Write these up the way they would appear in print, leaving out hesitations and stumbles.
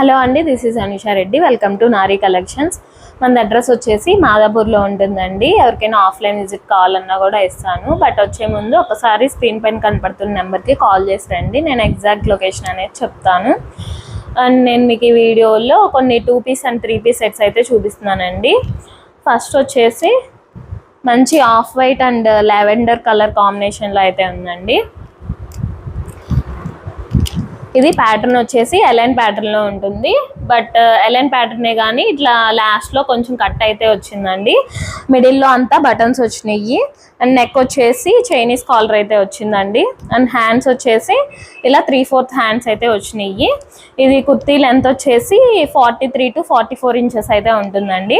Hello అండి, this is Anisha Reddy. Welcome to Nari collections. మన address వచ్చేసి మాదాపూర్లో ఉంటుందండి. ఎవరికైనా ఆఫ్లైన్ విజిట్ కావాలన్నా కూడా ఇస్తాను. బట్ వచ్చే ముందు ఒకసారి స్క్రీన్ పైన కనపడుతున్న నెంబర్కి కాల్ చేసి రండి. నేను ఎగ్జాక్ట్ లొకేషన్ అనేది చెప్తాను. అండ్ నేను మీకు ఈ వీడియోలో కొన్ని 2 పీస్ అండ్ 3 పీస్ సెట్స్ అయితే చూపిస్తున్నానండి. ఫస్ట్ వచ్చేసి మంచి off white and lavender colour కాంబినేషన్లో అయితే ఉందండి. ఇది ప్యాటర్న్ వచ్చేసి ఎలైన్ ప్యాటర్న్లో ఉంటుంది. బట్ ఎలైన్ ప్యాటర్నే కానీ ఇట్లా లాస్ట్లో కొంచెం కట్ అయితే వచ్చిందండి. మిడిల్లో అంతా బటన్స్ వచ్చినాయి. అండ్ నెక్ వచ్చేసి చైనీస్ కాలర్ అయితే వచ్చిందండి. అండ్ హ్యాండ్స్ వచ్చేసి ఇలా 3/4 హ్యాండ్స్ అయితే వచ్చినాయి. ఇది కుర్తీ లెంత్ వచ్చేసి 43 to 44 ఇంచెస్ అయితే ఉంటుందండి.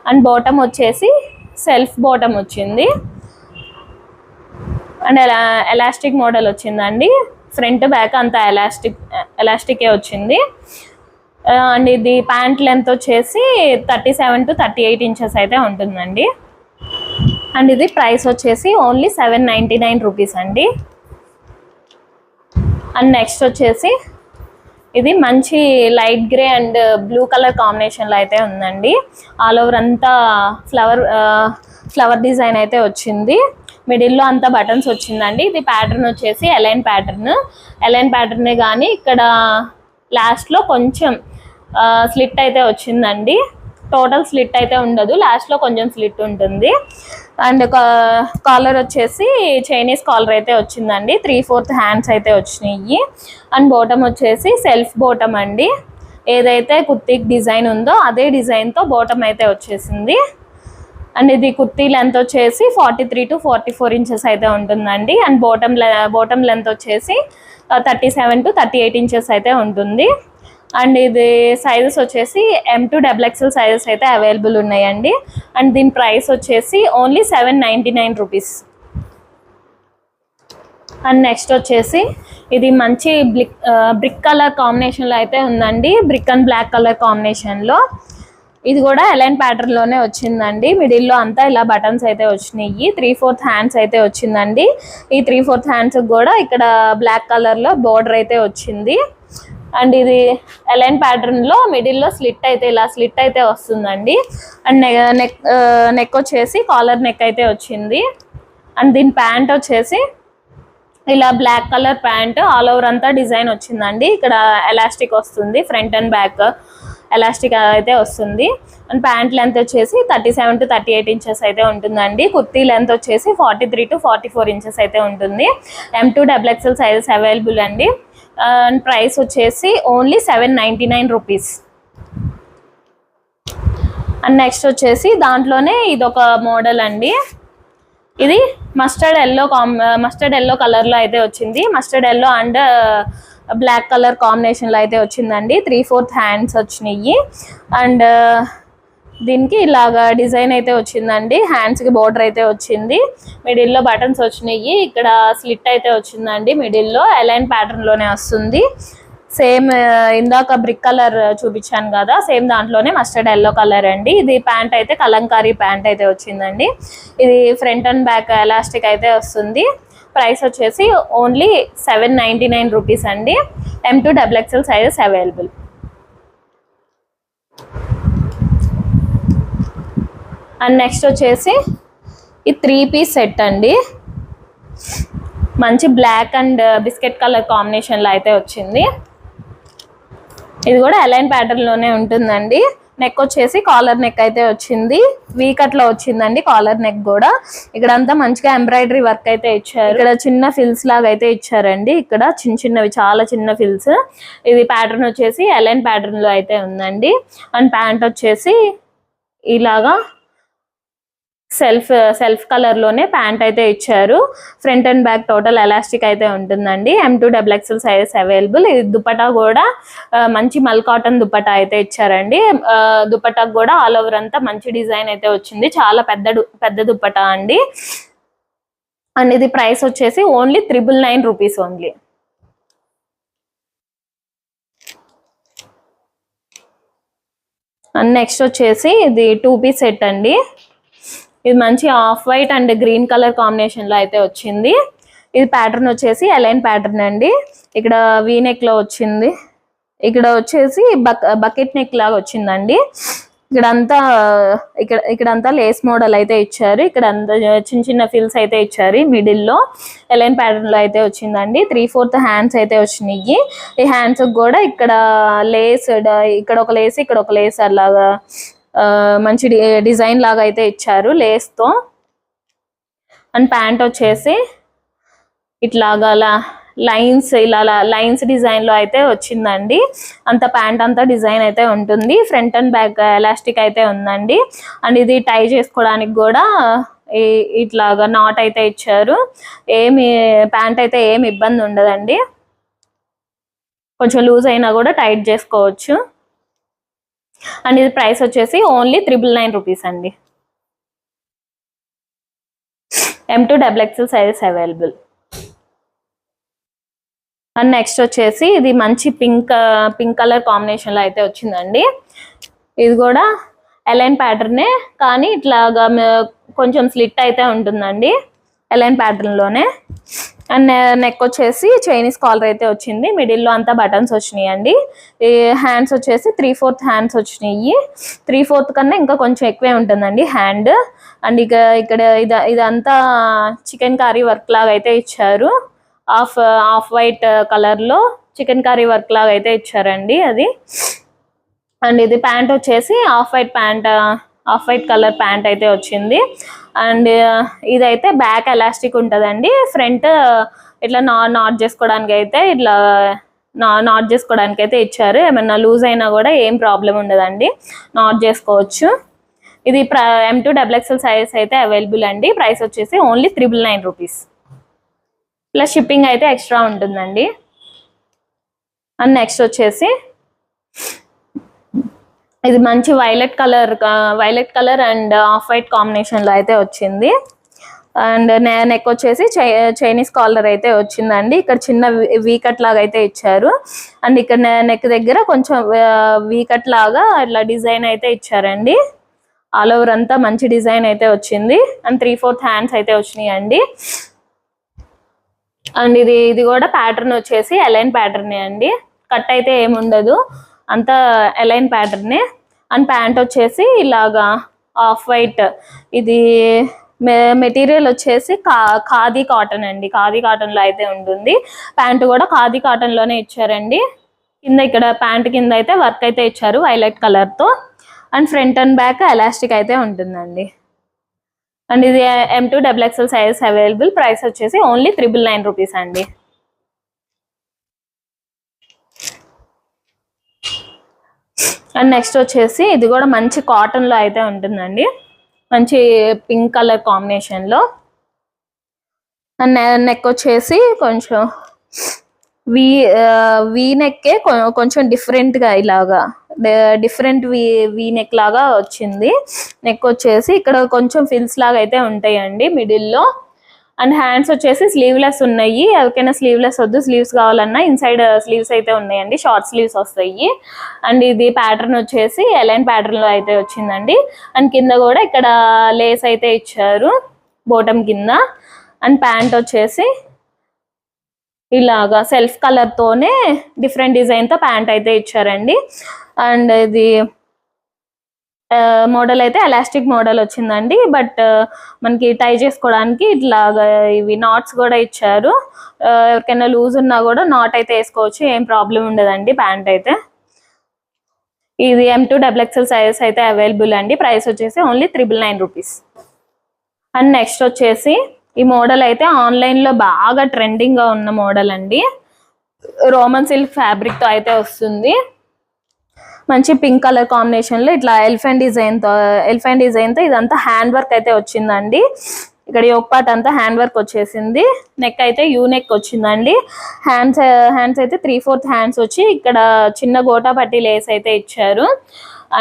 అండ్ బాటమ్ వచ్చేసి సెల్ఫ్ బాటమ్ వచ్చింది. అండ్ ఎలాస్టిక్ మోడల్ వచ్చిందండి. ఫ్రంట్ బ్యాక్ అంతా ఎలాస్టికే వచ్చింది. అండ్ ఇది ప్యాంట్ లెంత్ వచ్చేసి 37 to 38 ఇంచెస్ అయితే ఉంటుందండి. అండ్ ఇది ప్రైస్ వచ్చేసి ఓన్లీ 799 రూపీస్ అండి. అండ్ నెక్స్ట్ వచ్చేసి ఇది మంచి light grey and blue colour కాంబినేషన్లో అయితే ఉందండి. ఆల్ ఓవర్ అంతా ఫ్లవర్ డిజైన్ అయితే వచ్చింది. మిడిల్లో అంతా బటన్స్ వచ్చిందండి. ఇది ప్యాటర్న్ వచ్చేసి ఎలైన్ ప్యాటర్నే కానీ ఇక్కడ లాస్ట్లో కొంచెం స్లిట్ అయితే వచ్చిందండి. టోటల్ స్లిట్ అయితే ఉండదు, లాస్ట్లో కొంచెం స్లిట్ ఉంటుంది. అండ్ కాలర్ వచ్చేసి చైనీస్ కాలర్ అయితే వచ్చిందండి. 3/4 హ్యాండ్స్ అయితే వచ్చినాయి. అండ్ బాటమ్ వచ్చేసి సెల్ఫ్ బాటమ్ అండి. ఏదైతే కుర్తీకి డిజైన్ ఉందో అదే డిజైన్తో బాటమ్ అయితే వచ్చేసింది. అండ్ ఇది కుర్తీ లెంత్ వచ్చేసి 43 to 44 ఇంచెస్ అయితే ఉంటుందండి. అండ్ బాటమ్ లెంత్ వచ్చేసి 37 to 38 ఇంచెస్ అయితే ఉంటుంది. అండ్ ఇది సైజెస్ వచ్చేసి M to XXL సైజెస్ అయితే అవైలబుల్ ఉన్నాయండి. అండ్ దీని ప్రైస్ వచ్చేసి ఓన్లీ 799 రూపీస్. అండ్ నెక్స్ట్ వచ్చేసి ఇది మంచి బ్రిక్ కలర్ కాంబినేషన్లో అయితే ఉందండి. బ్రిక్ అండ్ బ్లాక్ కలర్ కాంబినేషన్లో. ఇది కూడా ఎలైన్ ప్యాటర్న్లోనే వచ్చిందండి. మిడిల్లో అంతా ఇలా బటన్స్ అయితే వచ్చినాయి. 3/4 హ్యాండ్స్ అయితే వచ్చిందండి. ఈ 3/4 హ్యాండ్స్కి కూడా ఇక్కడ బ్లాక్ కలర్లో బోర్డర్ అయితే వచ్చింది. అండ్ ఇది ఎలైన్ ప్యాటర్న్లో మిడిల్లో స్లిట్ అయితే వస్తుందండి. అండ్ నెక్ వచ్చేసి కాలర్ నెక్ అయితే వచ్చింది. అండ్ దీని ప్యాంట్ వచ్చేసి ఇలా black colour pant all over అంతా డిజైన్ వచ్చిందండి. ఇక్కడ ఎలాస్టిక్ వస్తుంది, ఫ్రంట్ అండ్ బ్యాక్ ఎలాస్టిక్ అయితే వస్తుంది. అండ్ ప్యాంట్ లెంత్ వచ్చేసి 37 to 38 ఇంచెస్ అయితే ఉంటుందండి. కుర్తీ లెంత్ వచ్చేసి 43 to 44 ఇంచెస్ అయితే ఉంటుంది. M to XXL sizes available అండి. అండ్ ప్రైస్ వచ్చేసి ఓన్లీ 799 రూపీస్. అండ్ నెక్స్ట్ వచ్చేసి దాంట్లోనే ఇదొక మోడల్ అండి. ఇది మస్టర్డ్ ఎల్లో కలర్లో అయితే వచ్చింది. Mustard yellow and black colour కాంబినేషన్లో అయితే వచ్చిందండి. 3/4 హ్యాండ్స్ వచ్చినాయి. అండ్ దీనికి ఇలాగా డిజైన్ అయితే వచ్చిందండి. హ్యాండ్స్కి బోర్డర్ అయితే వచ్చింది. మిడిల్లో బటన్స్ వచ్చినాయి. ఇక్కడ స్లిట్ అయితే వచ్చిందండి. మిడిల్లో ఎలైన్ ప్యాటర్న్లోనే వస్తుంది. సేమ్ ఇందాక బ్రిక్ కలర్ చూపించాను కదా, సేమ్ దాంట్లోనే మస్టర్డ్ ఎల్లో కలర్ అండి. ఇది ప్యాంట్ అయితే కలంకారీ ప్యాంట్ అయితే వచ్చిందండి. ఇది ఫ్రంట్ అండ్ బ్యాక్ ఎలాస్టిక్ అయితే వస్తుంది. ప్రైస్ వచ్చేసి ఓన్లీ 799 రూపీస్ అండి. M to XXL sizes available. And next వచ్చేసి ఈ 3 పీస్ సెట్ అండి. మంచి బ్లాక్ అండ్ బిస్కెట్ కలర్ కాంబినేషన్లో అయితే వచ్చింది. ఇది కూడా ఎలైన్ ప్యాటర్న్లోనే ఉంటుందండి. నెక్ వచ్చేసి కాలర్ నెక్ అయితే వచ్చింది. వీకట్లో వచ్చిందండి కాలర్ నెక్ కూడా. ఇక్కడ అంతా మంచిగా ఎంబ్రాయిడరీ వర్క్ అయితే ఇచ్చారు. ఇక్కడ చిన్న ఫిల్స్ లాగా అయితే ఇచ్చారండి. ఇక్కడ చిన్నవి చాలా చిన్న ఫిల్స్. ఇది ప్యాటర్న్ వచ్చేసి ఎలైన్ ప్యాటర్న్లో అయితే ఉందండి. అండ్ ప్యాంట్ వచ్చేసి ఇలాగా సెల్ఫ్ కలర్లోనే ప్యాంట్ అయితే ఇచ్చారు. Front and back total elastic అయితే ఉంటుందండి. M to XXL sizes available. ఇది దుపట్టా కూడా మంచి మల్ కాటన్ దుపట్టా అయితే ఇచ్చారండి. దుపట్టాకు కూడా ఆల్ ఓవర్ అంతా మంచి డిజైన్ అయితే వచ్చింది. చాలా పెద్ద దుపట్టా అండి. అండ్ ఇది ప్రైస్ వచ్చేసి only 999 rupees only. And next వచ్చేసి ఇది 2 పీస్ సెట్ అండి. ఇది మంచి off white and green colour కాంబినేషన్లో అయితే వచ్చింది. ఇది ప్యాటర్న్ వచ్చేసి ఎలైన్ ప్యాటర్న్ అండి. ఇక్కడ వీ నెక్లో వచ్చింది. ఇక్కడ వచ్చేసి బకెట్ నెక్ లాగా వచ్చిందండి. ఇక్కడంతా లేస్ మోడల్ అయితే ఇచ్చారు. ఇక్కడ అంతా చిన్న చిన్న ఫిల్స్ అయితే ఇచ్చారు. మిడిల్ లో ఎలైన్ ప్యాటర్న్ లో అయితే వచ్చిందండి. 3/4 హ్యాండ్స్ అయితే వచ్చినాయి. ఈ హ్యాండ్స్ కూడా ఇక్కడ లేస్, ఇక్కడ ఒక లేస్ ఇక్కడ ఒక లేస్ అలాగా మంచి డిజైన్ లాగా అయితే ఇచ్చారు లేస్ తో. అండ్ ప్యాంట్ వచ్చేసి ఇట్లాగా లైన్స్, ఇలా లైన్స్ డిజైన్ లో అయితే వచ్చిందండి. అంత ప్యాంట్ అంతా డిజైన్ అయితే ఉంటుంది. ఫ్రంట్ అండ్ బ్యాక్ ఎలాస్టిక్ అయితే ఉందండి. అండ్ ఇది టై చేసుకోవడానికి కూడా ఇట్లాగా నాట్ అయితే ఇచ్చారు. ప్యాంట్ అయితే ఏమి ఇబ్బంది ఉండదండి. కొంచెం లూజ్ అయినా కూడా టైట్ చేసుకోవచ్చు. అండ్ ఇది ప్రైస్ వచ్చేసి ఓన్లీ 999 రూపీస్ అండి. M2 XXL sizes available. And next వచ్చేసి ఇది మంచి పింక్ కలర్ కాంబినేషన్ లో అయితే వచ్చిందండి. ఇది కూడా ఎలైన్ ప్యాటర్నే, కానీ ఇట్లాగా కొంచెం స్లిట్ అయితే ఉంటుందండి ఎలైన్ ప్యాటర్న్ లోనే. అండ్ నెక్ వచ్చేసి చైనీస్ కాలర్ అయితే వచ్చింది. మిడిల్ లో అంతా బటన్స్ వచ్చినాయి అండి. ఈ హ్యాండ్స్ వచ్చేసి 3/4 హ్యాండ్స్ వచ్చినాయి. 3/4 కన్నా ఇంకా కొంచెం ఎక్కువే ఉంటుందండి హ్యాండ్. అండ్ ఇక్కడ ఇదంతా చికెన్ కర్రీ వర్క్ లాగా అయితే ఇచ్చారు. ఆఫ్ వైట్ కలర్ లో చికెన్ కర్రీ వర్క్ లాగా అయితే ఇచ్చారండి అది. అండ్ ఇది ప్యాంట్ వచ్చేసి ఆఫ్ వైట్ కలర్ ప్యాంట్ అయితే వచ్చింది. అండ్ ఇదైతే బ్యాక్ ఎలాస్టిక్ ఉంటుందండి. ఫ్రంట్ ఇట్లా నాట్ చేసుకోవడానికి అయితే నాట్ చేసుకోవడానికి అయితే ఇచ్చారు. ఏమన్నా లూజ్ అయినా కూడా ఏం ప్రాబ్లం ఉండదండి, నాట్ చేసుకోవచ్చు. ఇది M2 XXL సైజ్ అయితే అవైలబుల్ అండి. ప్రైస్ వచ్చేసి ఓన్లీ 999 రూపీస్. ప్లస్ షిప్పింగ్ అయితే ఎక్స్ట్రా ఉంటుందండి. అండ్ నెక్స్ట్ వచ్చేసి ఇది మంచి violet colour and off white combination లో అయితే వచ్చింది. అండ్ నెక్ వచ్చేసి చైనీస్ కాలర్ అయితే వచ్చిందండి. ఇక్కడ చిన్న వీకట్ లాగా అయితే ఇచ్చారు. అండ్ ఇక్కడ నెక్ దగ్గర కొంచెం వీకట్ లాగా ఇట్లా డిజైన్ అయితే ఇచ్చారండి. ఆల్ ఓవర్ అంతా మంచి డిజైన్ అయితే వచ్చింది. అండ్ 3/4 హ్యాండ్స్ అయితే వచ్చినాయి అండి. అండ్ ఇది కూడా ప్యాటర్న్ వచ్చేసి ఎలైన్ ప్యాటర్నే అండి. కట్ అయితే ఏముండదు, అంతా ఎలైన్ ప్యాటర్నే. అండ్ ప్యాంట్ వచ్చేసి ఇలాగా ఆఫ్ వైట్. ఇది మెటీరియల్ వచ్చేసి ఖాదీ కాటన్ అండి. ఖాదీ కాటన్ లో అయితే ఉంటుంది. ప్యాంట్ కూడా ఖాదీ కాటన్ లోనే ఇచ్చారండి. కింద ఇక్కడ ప్యాంట్ కింద అయితే వర్క్ అయితే ఇచ్చారు వైలెట్ కలర్ తో. And front and back elastic అయితే ఉంటుందండి. అండ్ ఇది M2 XXL sizes available. Price వచ్చేసి ఓన్లీ 999 రూపీస్ అండి. అండ్ నెక్స్ట్ వచ్చేసి ఇది కూడా మంచి కాటన్ లో అయితే ఉంటుందండి. మంచి పింక్ కలర్ కాంబినేషన్ లో. అండ్ నెక్ వచ్చేసి కొంచెం వీ నెక్కే కొంచెం డిఫరెంట్ గా ఇలాగా డిఫరెంట్ వీ నెక్ లాగా వచ్చింది. నెక్ వచ్చేసి ఇక్కడ కొంచెం ఫిల్స్ లాగా అయితే ఉంటాయండి మిడిల్ లో. అండ్ హ్యాండ్స్ వచ్చేసి స్లీవ్లెస్ ఉన్నాయి. ఎవరికైనా స్లీవ్లెస్ వద్దు, స్లీవ్స్ కావాలన్నా ఇన్సైడ్ స్లీవ్స్ అయితే ఉన్నాయండి, షార్ట్ స్లీవ్స్ వస్తాయి. అండ్ ఇది ప్యాటర్న్ వచ్చేసి ఎలైన్ ప్యాటర్న్ లో అయితే వచ్చిందండి. అండ్ కింద కూడా ఇక్కడ లేస్ అయితే ఇచ్చారు బోటం కింద. అండ్ ప్యాంట్ వచ్చేసి ఇలాగా సెల్ఫ్ కలర్ తోనే డిఫరెంట్ డిజైన్ తో ప్యాంట్ అయితే ఇచ్చారండి. అండ్ ఇది మోడల్ అయితే ఎలాస్టిక్ మోడల్ వచ్చిందండి. బట్ మనకి టై చేసుకోవడానికి ఇట్లాగా ఇవి నాట్స్ కూడా ఇచ్చారు. ఎవరికైనా లూజ్ ఉన్నా కూడా నాట్ అయితే వేసుకోవచ్చు, ఏం ప్రాబ్లం ఉండదండి. ప్యాంట్ అయితే ఇది M2 XXL సైజెస్ అయితే అవైలబుల్ అండి. ప్రైస్ వచ్చేసి ఓన్లీ 999 రూపీస్. అండ్ నెక్స్ట్ వచ్చేసి ఈ మోడల్ అయితే ఆన్లైన్ లో బాగా ట్రెండింగ్ గా ఉన్న మోడల్ అండి. రోమన్ సిల్క్ ఫ్యాబ్రిక్ తో అయితే వస్తుంది. మంచి పింక్ కలర్ కాంబినేషన్ లో ఇట్లా ఎలిఫెంట్ డిజైన్ తో ఇదంతా హ్యాండ్ వర్క్ అయితే వచ్చిందండి. ఇక్కడ యోక్ పార్ట్ అంతా హ్యాండ్ వర్క్ వచ్చేసింది. నెక్ అయితే యూ నెక్ వచ్చిందండి. హ్యాండ్స్ అయితే 3/4 హ్యాండ్స్ వచ్చి ఇక్కడ చిన్న గోటా పట్టి లేస్ అయితే ఇచ్చారు.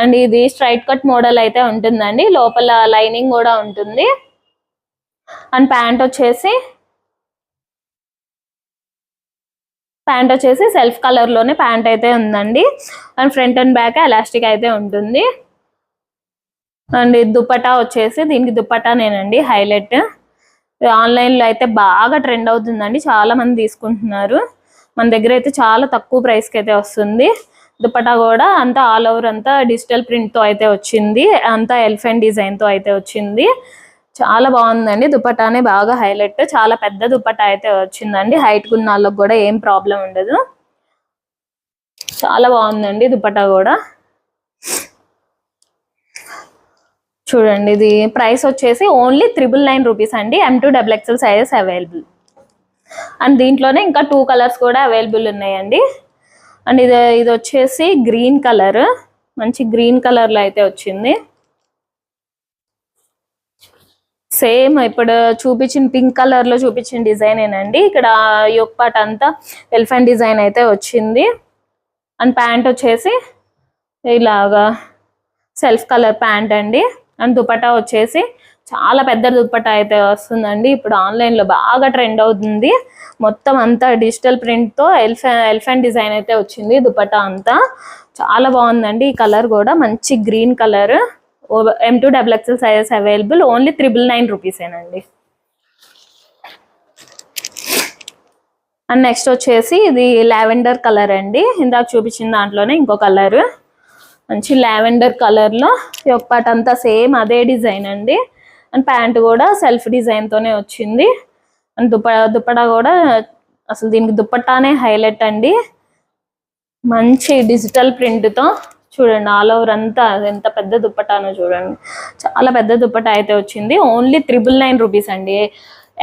అండ్ ఇది స్ట్రైట్ కట్ మోడల్ అయితే ఉంటుందండి. లోపల లైనింగ్ కూడా ఉంటుంది. అండ్ ప్యాంట్ వచ్చేసి సెల్ఫ్ కలర్ లోనే ప్యాంట్ అయితే ఉందండి. And front and back elastic అయితే ఉంటుంది. అండ్ దుపట్టా వచ్చేసి దీనికి దుపట్టానేనండి హైలైట్. ఆన్లైన్ లో అయితే బాగా ట్రెండ్ అవుతుందండి, చాలా మంది తీసుకుంటున్నారు. మన దగ్గర అయితే చాలా తక్కువ ప్రైస్కి అయితే వస్తుంది. దుపట్టా కూడా అంతా ఆల్ ఓవర్ అంతా డిజిటల్ ప్రింట్తో అయితే వచ్చింది, అంతా ఎలిఫెంట్ డిజైన్తో అయితే వచ్చింది. చాలా బాగుందండి. దుపట్టానే బాగా హైలైట్. చాలా పెద్ద దుపట్టా అయితే వచ్చిందండి. హైట్ ఉన్న వాళ్ళకి కూడా ఏం ప్రాబ్లం ఉండదు. చాలా బాగుందండి దుపట్టా కూడా. చూడండి, ఇది ప్రైస్ వచ్చేసి ఓన్లీ 999 రూపీస్ అండి. M2XXL sizes available. అండ్ దీంట్లోనే ఇంకా 2 కలర్స్ కూడా అవైలబుల్ ఉన్నాయండి. అండ్ ఇది వచ్చేసి గ్రీన్ కలర్, మంచి గ్రీన్ కలర్లో అయితే వచ్చింది. సేమ్ ఇప్పుడు చూపించిన పింక్ కలర్లో చూపించిన డిజైనేనండి. ఇక్కడ యోక్ పార్ట్ అంతా ఎలిఫెంట్ డిజైన్ అయితే వచ్చింది. అండ్ ప్యాంట్ వచ్చేసి ఇలాగా సెల్ఫ్ కలర్ ప్యాంట్ అండి. అండ్ దుపట్టా వచ్చేసి చాలా పెద్ద దుపట్టా అయితే వస్తుందండి. ఇప్పుడు ఆన్లైన్లో బాగా ట్రెండ్ అవుతుంది. మొత్తం అంతా డిజిటల్ ప్రింట్తో ఎలిఫెంట్ డిజైన్ అయితే వచ్చింది దుపట్టా అంతా. చాలా బాగుందండి. ఈ కలర్ కూడా మంచి green colour. M2XXL sizes available. Only 999 రూపీసేనండి. అండ్ నెక్స్ట్ వచ్చేసి ఇది లావెండర్ కలర్ అండి. ఇందాక చూపించిన దాంట్లోనే ఇంకో కలర్, మంచి లావెండర్ కలర్లో యోక్ పార్ట్ అంతా సేమ్ అదే డిజైన్ అండి. అండ్ ప్యాంట్ కూడా సెల్ఫ్ డిజైన్తోనే వచ్చింది. అండ్ దుపట్టా కూడా అసలు దీనికి దుపట్టానే హైలైట్ అండి. మంచి డిజిటల్ ప్రింట్తో చూడండి, ఆల్ ఓవర్ అంతా ఎంత పెద్ద దుపట్టానో చూడండి. చాలా పెద్ద దుపట్టా అయితే వచ్చింది. ఓన్లీ 999 రూపీస్ అండి.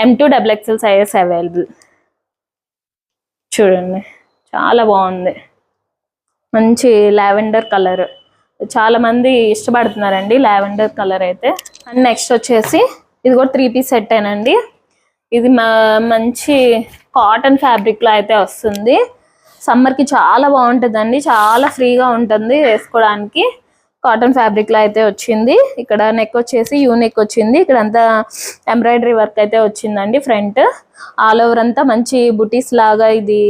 M2XXL sizes available. చూడండి, చాలా బాగుంది. మంచి లావెండర్ కలర్, చాలా మంది ఇష్టపడుతున్నారండి లావెండర్ కలర్ అయితే. అండ్ నెక్స్ట్ వచ్చేసి ఇది కూడా 3 పీస్ సెట్ ఏనండి. ఇది మంచి కాటన్ ఫ్యాబ్రిక్లో అయితే వస్తుంది. సమ్మర్కి చాలా బాగుంటుందండి. చాలా ఫ్రీగా ఉంటుంది వేసుకోవడానికి. కాటన్ ఫ్యాబ్రిక్లో అయితే వచ్చింది. ఇక్కడ నెక్ వచ్చేసి యూ నెక్ వచ్చింది. ఇక్కడ అంతా ఎంబ్రాయిడరీ వర్క్ అయితే వచ్చిందండి. ఫ్రంట్ ఆల్ ఓవర్ అంతా మంచి బుటీస్ లాగా ఇది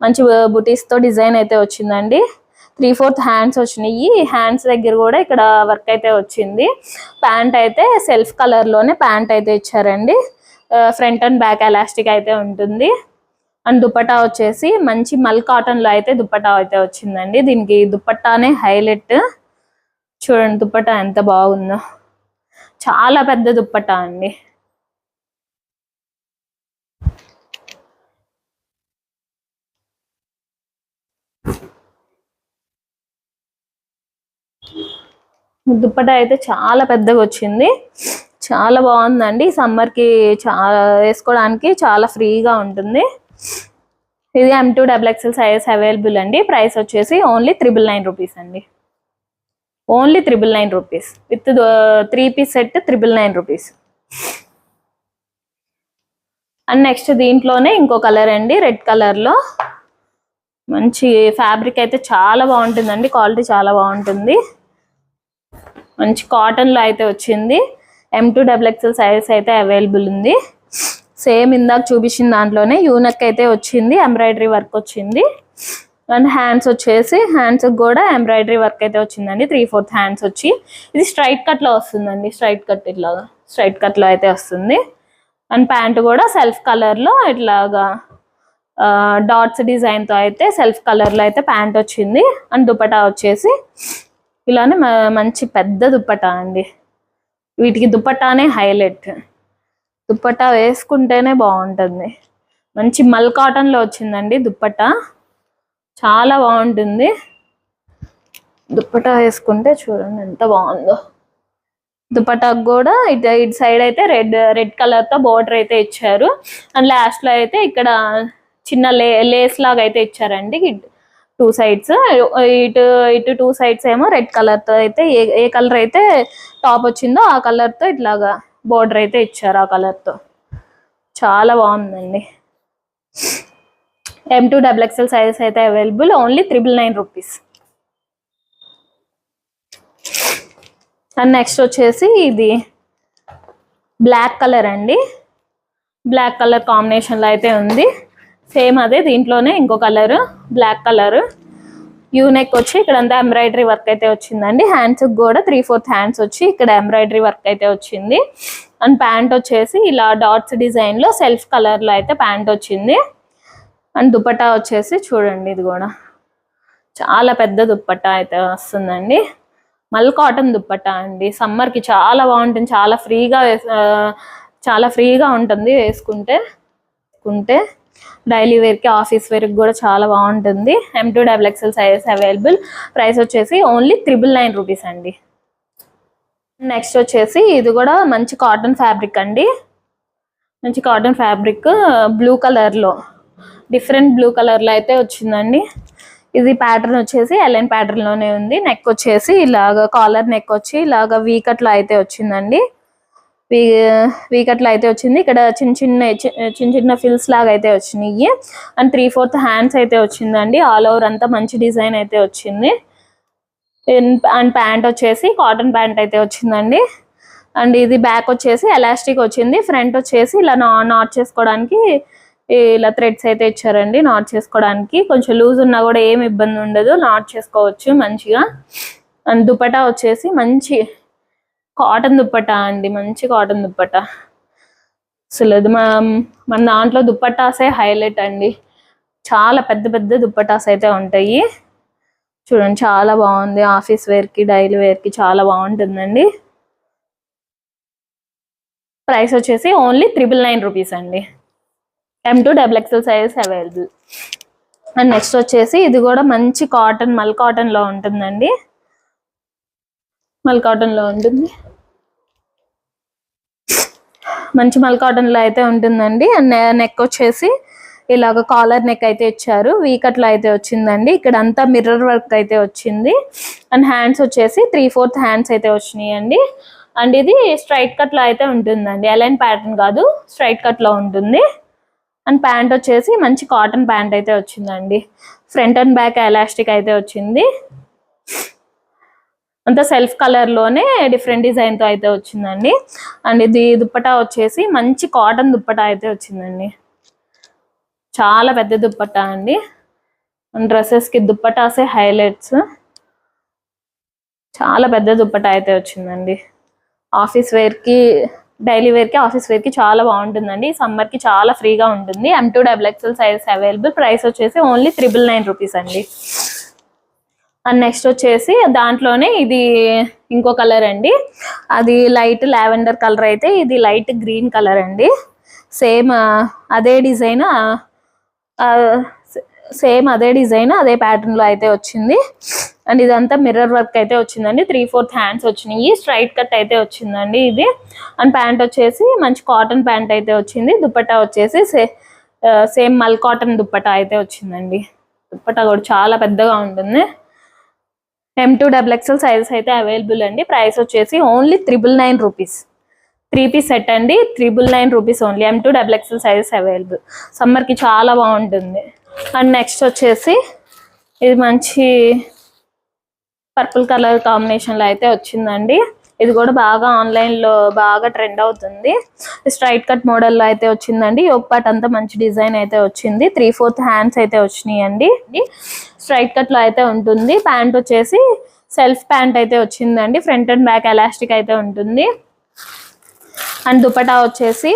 మంచి బుటీస్తో డిజైన్ అయితే వచ్చిందండి. 3/4 హ్యాండ్స్ వచ్చినాయి. హ్యాండ్స్ దగ్గర కూడా ఇక్కడ వర్క్ అయితే వచ్చింది. ప్యాంట్ అయితే సెల్ఫ్ కలర్లోనే ప్యాంట్ అయితే ఇచ్చారండి. ఫ్రంట్ అండ్ బ్యాక్ ఎలాస్టిక్ అయితే ఉంటుంది. అండ్ దుపట్టా వచ్చేసి మంచి మల్ కాటన్లో అయితే దుపట్టా అయితే వచ్చిందండి. దీనికి దుపట్టానే హైలైట్. చూడండి దుపట్టా ఎంత బాగుందో. చాలా పెద్ద దుపట్టా అండి. దుపట్టా అయితే చాలా పెద్దగా వచ్చింది. చాలా బాగుందండి. సమ్మర్కి చాలా వేసుకోవడానికి చాలా ఫ్రీగా ఉంటుంది. ఇది M2XXL సైజెస్ అవైలబుల్ అండి. ప్రైస్ వచ్చేసి ఓన్లీ 999 రూపీస్ అండి. Only 999 rupees with 3 piece set 999 rupees. And next దీంట్లోనే ఇంకో కలర్ అండి, రెడ్ కలర్లో. మంచి ఫ్యాబ్రిక్ అయితే చాలా బాగుంటుందండి. క్వాలిటీ చాలా బాగుంటుంది. మంచి కాటన్లో అయితే వచ్చింది. M2XXL సైజెస్ అయితే అవైలబుల్ ఉంది. సేమ్ ఇందాక చూపించిన దాంట్లోనే యూనెక్ అయితే వచ్చింది, ఎంబ్రాయిడరీ వర్క్ వచ్చింది. అండ్ హ్యాండ్స్ వచ్చేసి హ్యాండ్స్ కూడా ఎంబ్రాయిడరీ వర్క్ అయితే వచ్చిందండి. 3/4 హ్యాండ్స్ వచ్చి ఇది స్ట్రైట్ కట్లో వస్తుందండి. స్ట్రైట్ కట్ ఇట్లాగా స్ట్రైట్ కట్లో అయితే వస్తుంది. అండ్ ప్యాంట్ కూడా సెల్ఫ్ కలర్లో ఇట్లాగా డాట్స్ డిజైన్తో అయితే సెల్ఫ్ కలర్లో అయితే ప్యాంట్ వచ్చింది. అండ్ దుపట్టా వచ్చేసి ఇలానే మంచి పెద్ద దుపట్టా అండి. వీటికి దుపట్టానే హైలైట్. దుపట్టా వేసుకుంటేనే బాగుంటుంది. మంచి మల్ కాటన్లో వచ్చిందండి దుపట్టా. చాలా బాగుంటుంది. దుపట్టా వేసుకుంటే చూడండి ఎంత బాగుందో. దుపట్టాకు కూడా ఇటు సైడ్ అయితే రెడ్ కలర్తో బోర్డర్ అయితే ఇచ్చారు. అండ్ లాస్ట్లో అయితే ఇక్కడ చిన్న లేస్ లాగా అయితే ఇచ్చారండి 2 సైడ్స్. ఇటు 2 సైడ్స్ ఏమో రెడ్ కలర్తో అయితే ఏ కలర్ అయితే టాప్ వచ్చిందో ఆ కలర్తో ఇట్లాగా బోర్డర్ అయితే ఇచ్చారు. ఆ కలర్తో చాలా బాగుందండి. M2XXL సైజెస్ అయితే available. Only 999 rupees. And next వచ్చేసి ఇది బ్లాక్ కలర్ అండి. బ్లాక్ కలర్ కాంబినేషన్లో అయితే ఉంది. సేమ్ అదే దీంట్లోనే ఇంకో కలర్ బ్లాక్ కలర్. యూనెక్ వచ్చి ఇక్కడ అంతా ఎంబ్రాయిడరీ వర్క్ అయితే వచ్చిందండి. హ్యాండ్స్ కూడా 3/4 హ్యాండ్స్ వచ్చి ఇక్కడ ఎంబ్రాయిడరీ వర్క్ అయితే వచ్చింది. అండ్ ప్యాంట్ వచ్చేసి ఇలా డాట్స్ డిజైన్లో సెల్ఫ్ కలర్లో అయితే ప్యాంట్ వచ్చింది. అండ్ దుపట్టా వచ్చేసి చూడండి, ఇది కూడా చాలా పెద్ద దుపట్టా అయితే వస్తుందండి. మల్ కాటన్ దుపట్టా అండి. సమ్మర్కి చాలా బాగుంటుంది, చాలా ఫ్రీగా ఉంటుంది వేసుకుంటే. డైలీ వేర్కి, ఆఫీస్ వేర్కి కూడా చాలా బాగుంటుంది. M2 XXL sizes available. Price వచ్చేసి ఓన్లీ 999 రూపీస్ అండి. నెక్స్ట్ వచ్చేసి ఇది కూడా మంచి కాటన్ ఫ్యాబ్రిక్ అండి. మంచి కాటన్ ఫ్యాబ్రిక్ బ్లూ కలర్లో, డిఫరెంట్ బ్లూ కలర్లో అయితే వచ్చిందండి. ఇది ప్యాటర్న్ వచ్చేసి ఎల్ఎన్ ప్యాటర్న్లోనే ఉంది. నెక్ వచ్చేసి ఇలాగ కాలర్ నెక్ వచ్చి ఇలాగ వీకట్లో అయితే వచ్చిందండి. వీకట్లో అయితే వచ్చింది. ఇక్కడ చిన్న చిన్న ఫిల్స్ లాగా అయితే వచ్చినాయి. అండ్ 3/4 హ్యాండ్స్ అయితే వచ్చిందండి. ఆల్ ఓవర్ అంతా మంచి డిజైన్ అయితే వచ్చింది. అండ్ ప్యాంట్ వచ్చేసి కాటన్ ప్యాంట్ అయితే వచ్చిందండి. అండ్ ఇది బ్యాక్ వచ్చేసి ఎలాస్టిక్ వచ్చింది. ఫ్రంట్ వచ్చేసి ఇలా నాట్ చేసుకోవడానికి ఇలా థ్రెడ్స్ అయితే ఇచ్చారండి. నాట్ చేసుకోవడానికి కొంచెం లూజ్ ఉన్నా కూడా ఏం ఇబ్బంది ఉండదు, నాట్ చేసుకోవచ్చు మంచిగా. అండ్ దుపట్టా వచ్చేసి మంచి కాటన్ దుపట్టా అండి, మంచి కాటన్ దుపట్టా. అసలు మన దాంట్లో దుపట్టాసే హైలైట్ అండి. చాలా పెద్ద పెద్ద దుపట్టాస్ అయితే ఉంటాయి. చూడండి, చాలా బాగుంది. ఆఫీస్ వేర్కి, డైలీ వేర్కి చాలా బాగుంటుందండి. ప్రైస్ వచ్చేసి ఓన్లీ 999 రూపీస్ అండి. M2 XXL sizes available. And next వచ్చేసి ఇది కూడా మంచి కాటన్, మల్ కాటన్లో ఉంటుందండి. మల్ కాటన్లో ఉంటుంది, మంచి మల్ కాటన్లో అయితే ఉంటుందండి. అండ్ నెక్ వచ్చేసి ఇలాగ కాలర్ నెక్ అయితే ఇచ్చారు. వీకట్లో అయితే వచ్చిందండి. ఇక్కడ అంతా మిర్రర్ వర్క్ అయితే వచ్చింది. అండ్ హ్యాండ్స్ వచ్చేసి 3/4 హ్యాండ్స్ అయితే వచ్చినాయండి. అండ్ ఇది స్ట్రైట్ కట్లో అయితే ఉంటుందండి. ఎలైన్ ప్యాటర్న్ కాదు, స్ట్రైట్ కట్లో ఉంటుంది. అండ్ ప్యాంట్ వచ్చేసి మంచి కాటన్ ప్యాంట్ అయితే వచ్చిందండి. ఫ్రంట్ అండ్ బ్యాక్ ఎలాస్టిక్ అయితే వచ్చింది. అంతా సెల్ఫ్ కలర్లోనే డిఫరెంట్ డిజైన్తో అయితే వచ్చిందండి. అండ్ ఇది దుప్పటా వచ్చేసి మంచి కాటన్ దుప్పటా అయితే వచ్చిందండి. చాలా పెద్ద దుప్పటా అండి. డ్రెస్సెస్కి దుప్పటాసే హైలైట్స్. చాలా పెద్ద దుప్పటా అయితే వచ్చిందండి. ఆఫీస్ వేర్కి, డైలీ వేర్కి, ఆఫీస్ వేర్కి చాలా బాగుంటుందండి. సమ్మర్కి చాలా ఫ్రీగా ఉంటుంది. M2 XXL sizes available. Price వచ్చేసి ఓన్లీ 999 రూపీస్ అండి. అండ్ నెక్స్ట్ వచ్చేసి దాంట్లోనే ఇది ఇంకో కలర్ అండి. అది లైట్ లావెండర్ కలర్ అయితే ఇది లైట్ గ్రీన్ కలర్ అండి. సేమ్ అదే డిజైన్, అదే ప్యాటర్న్లో అయితే వచ్చింది. అండ్ ఇదంతా మిర్రర్ వర్క్ అయితే వచ్చిందండి. 3/4 హ్యాండ్స్ వచ్చినాయి. స్ట్రైట్ కట్ అయితే వచ్చిందండి ఇది. అండ్ ప్యాంట్ వచ్చేసి మంచి కాటన్ ప్యాంట్ అయితే వచ్చింది. దుపట్టా వచ్చేసి సేమ్ మల్ కాటన్ దుపట్టా అయితే వచ్చిందండి. దుపట్టా కూడా చాలా పెద్దగా ఉంటుంది. M2 XXL సైజెస్ అయితే అవైలబుల్ అండి. ప్రైస్ వచ్చేసి ఓన్లీ 999 రూపీస్. 3 పీస్ సెట్ అండి, 999 rupees only. M2 XXL sizes available. సమ్మర్కి చాలా బాగుంటుంది. అండ్ నెక్స్ట్ వచ్చేసి ఇది మంచి పర్పుల్ కలర్ కాంబినేషన్లో అయితే వచ్చిందండి. ఇది కూడా బాగా ఆన్లైన్లో బాగా ట్రెండ్ అవుతుంది. స్ట్రైట్ కట్ మోడల్లో అయితే వచ్చిందండి. యోక్ పార్ట్ అంతా మంచి డిజైన్ అయితే వచ్చింది. 3/4 హ్యాండ్స్ అయితే వచ్చినాయండి. స్ట్రైట్ కట్లో అయితే ఉంటుంది. ప్యాంట్ వచ్చేసి సెల్ఫ్ ప్యాంట్ అయితే వచ్చిందండి. ఫ్రంట్ అండ్ బ్యాక్ ఎలాస్టిక్ అయితే ఉంటుంది. అండ్ దుపట్టా వచ్చేసి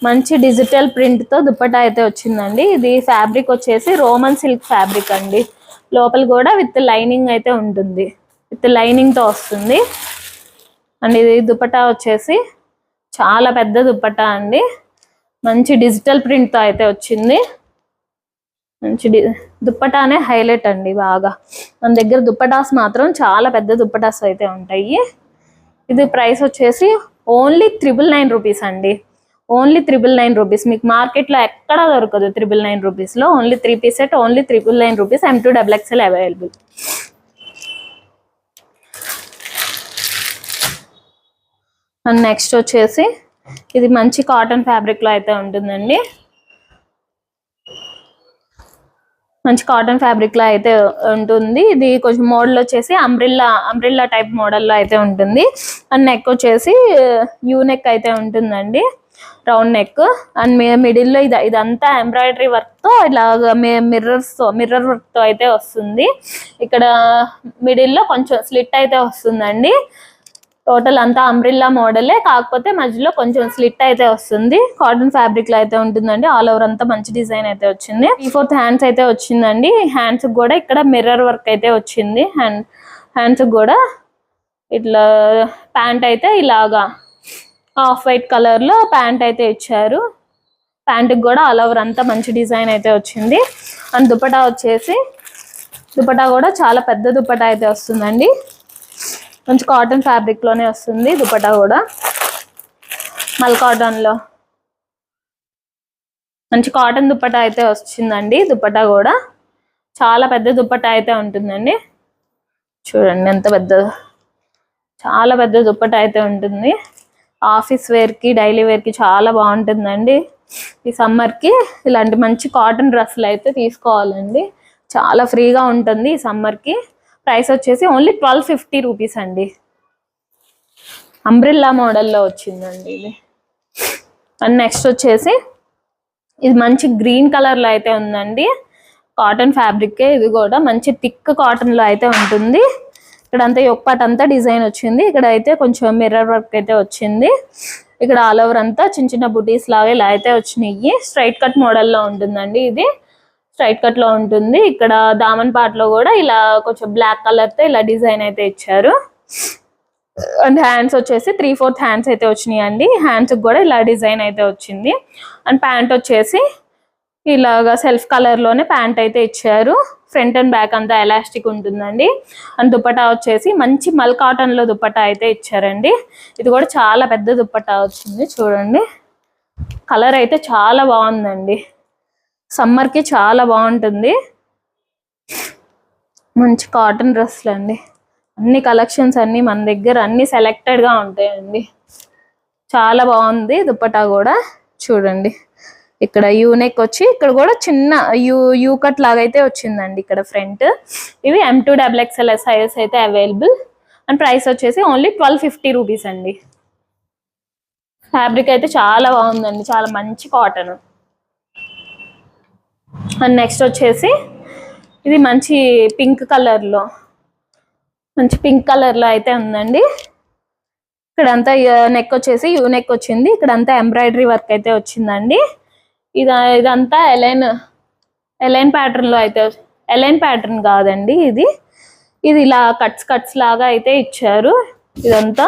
మంచి డిజిటల్ ప్రింట్తో దుపట్టా అయితే వచ్చిందండి. ఇది ఫ్యాబ్రిక్ వచ్చేసి రోమన్ సిల్క్ ఫ్యాబ్రిక్ అండి. లోపల కూడా విత్ లైనింగ్ అయితే ఉంటుంది, విత్ లైనింగ్తో వస్తుంది. అండ్ ఇది దుపట్టా వచ్చేసి చాలా పెద్ద దుపట్టా అండి. మంచి డిజిటల్ ప్రింట్తో అయితే వచ్చింది. మంచి దుపట్టానే హైలైట్ అండి. బాగా మన దగ్గర దుపటాస్ మాత్రం చాలా పెద్ద దుపటాస్ అయితే ఉంటాయి. ఇది ప్రైస్ వచ్చేసి ఓన్లీ 999 రూపీస్ అండి. Only 999 rupees. మీకు మార్కెట్లో ఎక్కడా దొరకదు 999 రూపీస్లో. Only 3 piece set, only 999 rupees. M2 XXL available. And next వచ్చేసి ఇది మంచి కాటన్ ఫ్యాబ్రిక్లో అయితే ఉంటుందండి. మంచి కాటన్ ఫ్యాబ్రిక్లో అయితే ఉంటుంది. ఇది కొంచెం మోడల్ వచ్చేసి అంబ్రిల్లా టైప్ మోడల్లో అయితే ఉంటుంది. అండ్ నెక్ వచ్చేసి యూ నెక్ అయితే ఉంటుందండి, రౌండ్ నెక్. అండ్ మిడిల్లో ఇదంతా ఎంబ్రాయిడరీ వర్క్తో ఇలాగ మిర్రర్ వర్క్తో అయితే వస్తుంది. ఇక్కడ మిడిల్లో కొంచెం స్లిట్ అయితే వస్తుందండి. టోటల్ అంతా అంబ్రిల్లా మోడలే, కాకపోతే మధ్యలో కొంచెం స్లిట్ అయితే వస్తుంది. కాటన్ ఫ్యాబ్రిక్ లో అయితే ఉంటుందండి. ఆల్ ఓవర్ అంతా మంచి డిజైన్ అయితే వచ్చింది. 3/4 హ్యాండ్స్ అయితే వచ్చిందండి. హ్యాండ్స్ కూడా ఇక్కడ మిర్రర్ వర్క్ అయితే వచ్చింది. హ్యాండ్స్ కూడా ఇట్లా ప్యాంట్ అయితే ఇలాగా ఆఫ్ వైట్ కలర్ లో ప్యాంట్ అయితే ఇచ్చారు. ప్యాంట్ కూడా ఆల్ ఓవర్ అంతా మంచి డిజైన్ అయితే వచ్చింది. అండ్ దుపట్టా వచ్చేసి దుపట్టా కూడా చాలా పెద్ద దుపట్టా అయితే వస్తుందండి. మంచి కాటన్ ఫ్యాబ్రిక్ లోనే వస్తుంది దుపట్టా కూడా. మల్ కాటన్ లో మంచి కాటన్ దుపట్టా అయితే వచ్చిందండి. దుపట్టా కూడా చాలా పెద్ద దుపట్టా అయితే ఉంటుందండి. చూడండి ఎంత పెద్ద, చాలా పెద్ద దుపట్టా అయితే ఉంటుంది. ఆఫీస్ వేర్ కి డైలీ వేర్ కి చాలా బాగుంటుందండి. ఈ సమ్మర్ కి ఇలాంటి మంచి కాటన్ డ్రెస్సులు అయితే తీసుకోవాలండి. చాలా ఫ్రీగా ఉంటుంది ఈ సమ్మర్ కి. ప్రైస్ వచ్చేసి ఓన్లీ 1250 రూపీస్ అండి. అంబ్రిల్లా మోడల్లో వచ్చిందండి ఇది. అండ్ నెక్స్ట్ వచ్చేసి ఇది మంచి గ్రీన్ కలర్ లో అయితే ఉందండి. కాటన్ ఫ్యాబ్రిక్, ఇది కూడా మంచి థిక్ కాటన్ లో అయితే ఉంటుంది. ఇక్కడ అంతా యొక్పాట్ అంతా డిజైన్ వచ్చింది. ఇక్కడ అయితే కొంచెం మిర్రర్ వర్క్ అయితే వచ్చింది. ఇక్కడ ఆల్ ఓవర్ అంతా చిన్న చిన్న బుటీస్ లాగా ఇలా అయితే వచ్చినాయి. స్ట్రైట్ కట్ మోడల్లో ఉంటుందండి. ఇది స్ట్రైట్ కట్ లో ఉంటుంది. ఇక్కడ దామన్ పార్ట్ లో కూడా ఇలా కొంచెం బ్లాక్ కలర్ తో ఇలా డిజైన్ అయితే ఇచ్చారు. అండ్ హ్యాండ్స్ వచ్చేసి 3/4 హ్యాండ్స్ అయితే వచ్చినాయి అండి. హ్యాండ్స్ కూడా ఇలా డిజైన్ అయితే వచ్చింది. అండ్ ప్యాంట్ వచ్చేసి ఇలాగా సెల్ఫ్ కలర్ లోనే ప్యాంట్ అయితే ఇచ్చారు. ఫ్రంట్ అండ్ బ్యాక్ అంతా ఎలాస్టిక్ ఉంటుందండి. అండ్ దుపట్టా వచ్చేసి మంచి మల్ కాటన్ లో దుపట్టా అయితే ఇచ్చారండి. ఇది కూడా చాలా పెద్ద దుపట్టా వచ్చింది. చూడండి కలర్ అయితే చాలా బాగుందండి. సమ్మర్ కి చాలా బాగుంటుంది. మంచి కాటన్ డ్రెస్సులు అండి. అన్ని కలెక్షన్స్ అన్ని మన దగ్గర అన్ని సెలెక్టెడ్ గా ఉంటాయండి. చాలా బాగుంది దుపట్టా కూడా. చూడండి ఇక్కడ యూనెక్ వచ్చి ఇక్కడ కూడా చిన్న యూ కట్ లాగా అయితే వచ్చిందండి ఇక్కడ ఫ్రంట్. ఇవి M2XXL సైజెస్ అయితే అవైలబుల్. అండ్ ప్రైస్ వచ్చేసి ఓన్లీ 1250 రూపీస్ అండి. ఫ్యాబ్రిక్ అయితే చాలా బాగుందండి. చాలా మంచి కాటన్. అండ్ నెక్స్ట్ వచ్చేసి ఇది మంచి పింక్ కలర్ లో, మంచి పింక్ కలర్ లో అయితే ఉందండి. ఇక్కడంతా నెక్ వచ్చేసి యూ నెక్ వచ్చింది. ఇక్కడంతా ఎంబ్రాయిడరీ వర్క్ అయితే వచ్చిందండి. ఇదంతా ఎలైన్ ప్యాటర్న్ లో అయితే, ఎలైన్ ప్యాటర్న్ కాదండి ఇది ఇలా కట్స్ లాగా అయితే ఇచ్చారు ఇదంతా.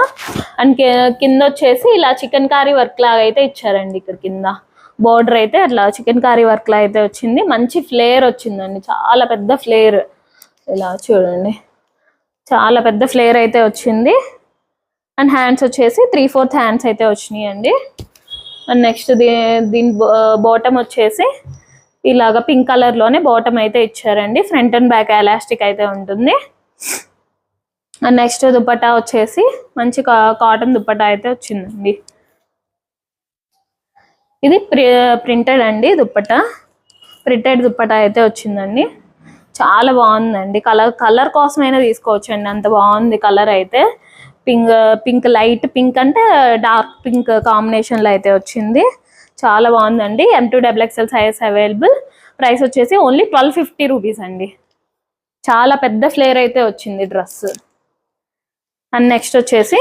అండ్ కింద వచ్చేసి ఇలా చికెన్ కారీ వర్క్ లాగా అయితే ఇచ్చారండి. ఇక్కడ కింద బోర్డర్ అయితే అట్లా చికెన్ కారీ వర్క్ లా అయితే వచ్చింది. మంచి ఫ్లేర్ వచ్చిందండి. చాలా పెద్ద ఫ్లేర్, ఇలా చూడండి చాలా పెద్ద ఫ్లేర్ అయితే వచ్చింది. అండ్ హ్యాండ్స్ వచ్చేసి 3/4 హ్యాండ్స్ అయితే వచ్చినాయి అండి. అండ్ నెక్స్ట్ దీని బాటమ్ వచ్చేసి ఇలాగా పింక్ కలర్ లోనే బాటమ్ అయితే ఇచ్చారండి. ఫ్రంట్ అండ్ బ్యాక్ ఎలాస్టిక్ అయితే ఉంటుంది. అండ్ నెక్స్ట్ దుపట్టా వచ్చేసి మంచి కాటన్ దుపట్టా అయితే వచ్చిందండి. ఇది ప్రింటెడ్ అండి దుపట్టా. ప్రింటెడ్ దుపట్టా అయితే వచ్చిందండి. చాలా బాగుందండి. కలర్ కోసమైనా తీసుకోవచ్చు అండి, అంత బాగుంది కలర్ అయితే. పింక్ లైట్ పింక్ అంటే డార్క్ పింక్ కాంబినేషన్ లో అయితే వచ్చింది. చాలా బాగుందండి. M2XXL size available. ప్రైస్ వచ్చేసి ఓన్లీ 1250 రూపీస్ అండి. చాలా పెద్ద ఫ్లేర్ అయితే వచ్చింది డ్రెస్. అండ్ నెక్స్ట్ వచ్చేసి